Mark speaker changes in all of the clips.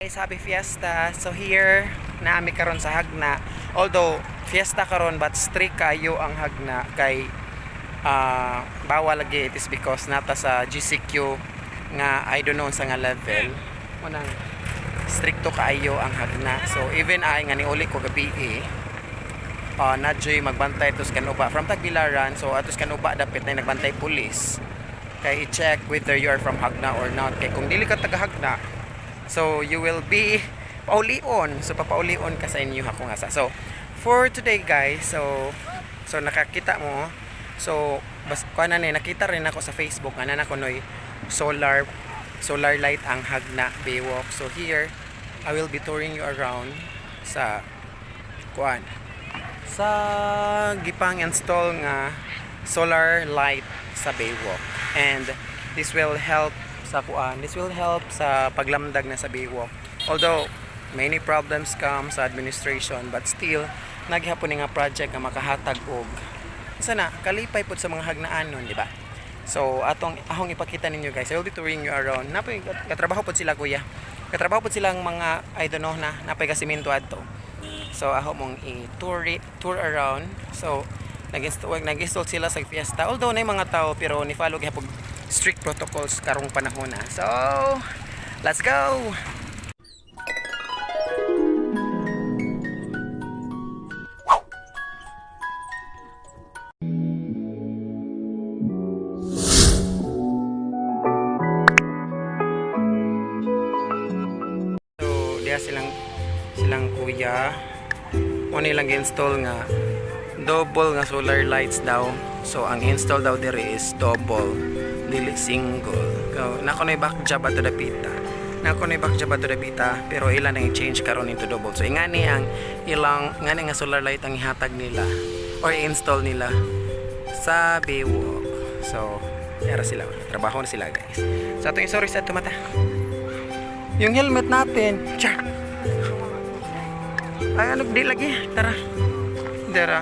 Speaker 1: Guys, happy fiesta. So here naami karon sa Hagna. Although fiesta karon but strict kayo ang Hagna kay bawal lagi. It is because nata sa GCQ nga I don't know sa nga level. Munang stricto kaayo ang Hagna. So even ay nga niuli ko gabi nadyoy magbantay tos kanuba from Tagbilaran. So atos kanuba dapat na nagbantay pulis. Kay i-check whether you are from Hagna or not. Kay kung dili ka taga Hagna, so you will be paulion. So papaulion ka sa inyo ako nga sa. So for today guys, so nakakita mo. So bas kuana ni nakita rin ako sa Facebook nga na kunoy solar light ang Hagna Baywalk. So here I will be touring you around sa kuan sa gipang install nga solar light sa Baywalk. And this will help sa paglamdag na sa Baywalk. Although many problems come sa administration, but still naghapon nga project nga makahatag og sana kalipay pud sa mga hagnaanon, di ba? So ahong ipakita ninyo guys. I will be touring you around. Napay katrabaho pud sila kuya. Katrabaho pud silang mga I don't know na napay kasimento adto. So aho mong tour around. So nag-install sila sa fiesta. Although na mga tao pero ni follow gyapon strict protocols karong panahon na. So, let's go! So, diya silang kuya. Ano nilang install nga double nga solar lights daw. So, ang install daw diri is double, dili single. So, nakunay back job ato dapita. Pero ilan ang i-change karon into double. So, ingani ang ngani nga solar light ang ihatag nila or i-install nila sa Baywalk. So, yara sila. Trabaho na sila, guys. So, atong sorry sa ito mata. Yung helmet natin. Char! Ay, ano, di lagi. Tara. Dara.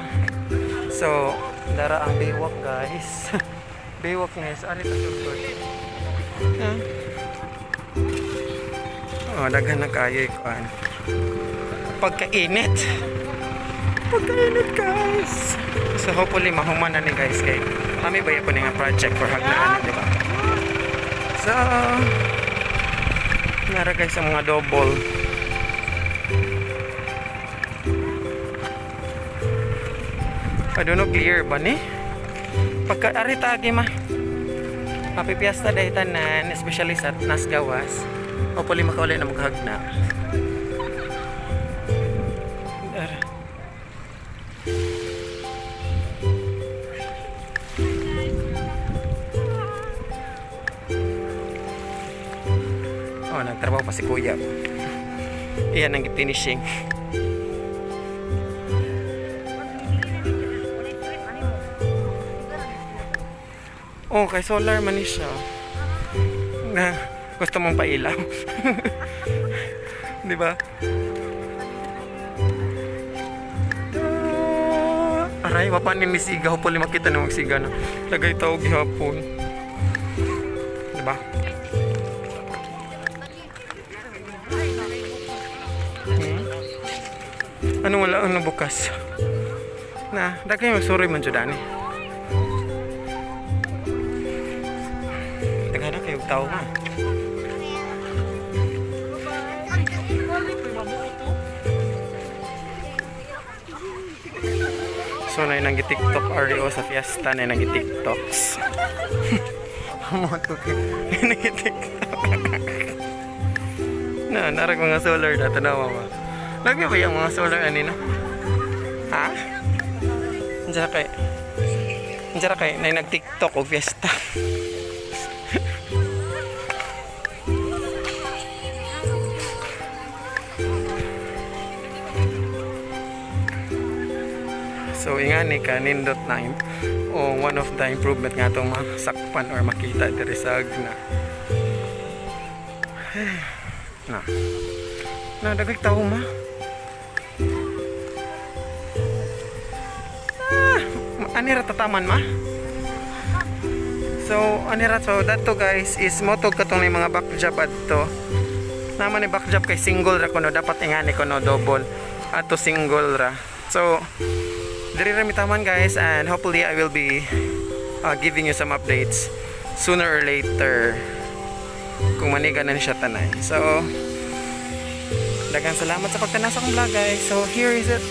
Speaker 1: So, dara ang Baywalk guys. Baywalk guys, ano ito support? Daghan na kayo ikuan. Pagkainit guys. So hopefully mahuman na ni guys kay kami ba po nga project for Hagnaan, di ba? So, nara guys sa mga double. I don't know clear ba ni? Pagka aritagi ma. Happy fiesta day tanan, especially sa Nasgawas. Hopefully makauli na maghagna. Oh, nagtrabaho pa si kuya. Iyan ang finishing. Oh, kay solar man siya. Na gusto mong pailaw. 'Di ba? Aray, wapan ni siga, hopefully makita na magsiga na. Lagay tao gihapon. 'Di ba? Ano wala ano bukas? Na, dagay magsorry man jud ani. Tao nga. So na nang TikTok RDO sa fiesta na nang TikToks. Amo to kay nang TikTok. Narag mga solar na tanawa ba. Lagi ba yung mga solar ani na? Ha? Njara kay na nag TikTok o fiesta. So ingani ka nindot na one of the improvement nga itong masakpan or makita diri sa Hagna. Na dagag tao ma. Anira tataman ma. So anira so that to guys is motog katong mga back job adto. naman ni backjob kay single ra kuno dapat ingani kuno double ato single ra. So diri ra mi taman guys, and hopefully I will be giving you some updates sooner or later kung maniga na siya tanan. So daghang salamat sa pagtanaw sa akong vlog guys. So here is it.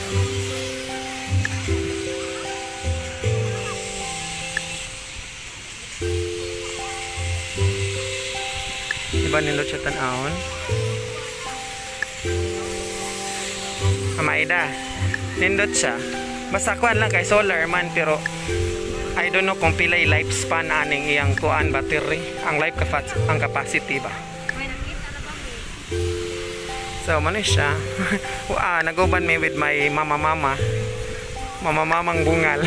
Speaker 1: Diba nindot siya tanahon? Amaida, nindot siya. Basta kuan lang kay solar man, pero I don't know kung pilay lifespan aning iyang kuan battery, ang capacity ba. So man siya. Naguban me with my mamang bungal.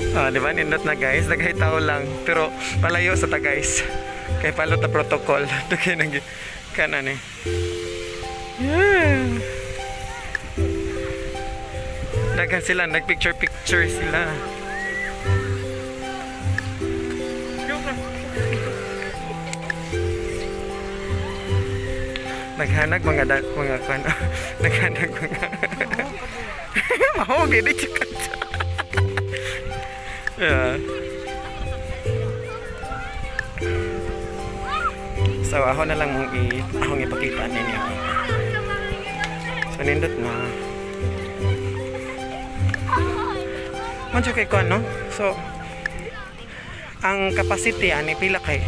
Speaker 1: Di ba nindot na guys, nagay tao lang pero palayo sa ta guys. Kay palo ta protocol. Dugay nang kanan eh. Yeah. Dagan sila, nagpicture sila. Naghanag mga kan. Naghanag mga. Mao gid chikat. Yeah. So ako na lang akong ipakita ninyo. So nindot na. Manjo kay ko no? So ang capacity ani pila kay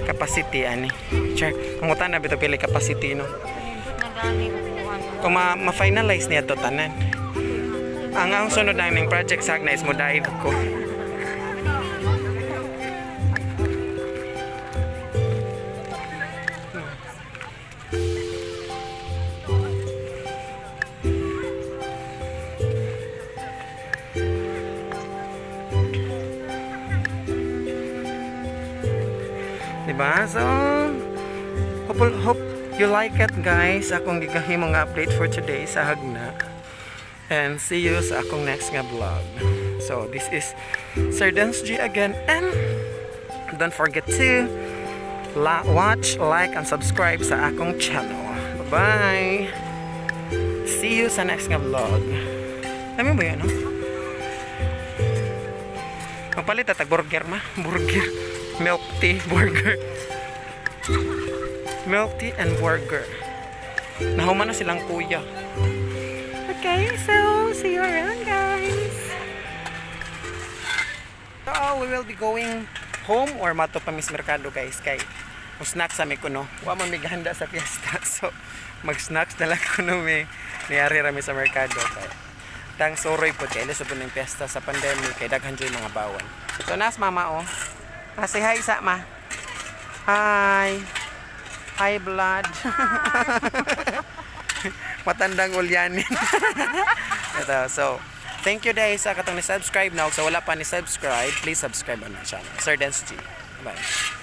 Speaker 1: capacity ani. Sure. Ang utan na bito pila capacity no. Kung ma-finalize niya to tanan. Ang sunod na ning project sa Agna is mo dive ko. Diba? So hope you like it guys, akong gigahimong update for today sa Hagna, and see you sa akong next nga vlog. So this is Sir Dance G again, and don't forget to watch, like, and subscribe sa akong channel. Bye bye, see you sa next nga vlog. Dami mo yun no? Magpalit at burger milk tea burger. Milk tea and burger. Nahuman na silang kuya. Okay, so see you around guys. So we will be going home or mato pa mis merkado guys, kay snacks sa mi kuno. Wa man mi gahanda sa fiesta. So mag-snacks na lang kuno mi niari ra mi sa merkado kay tang soroy po kay sa puning fiesta sa pandemic kay daghan joy mga bawon. So nas mama oh. Say hi sa ma. Hi. Hi blood. Matandang ulyanin. Ito, so thank you guys sa katong ni subscribe now. So wala pa ni subscribe, please subscribe on my channel. Sir Dance G. Bye.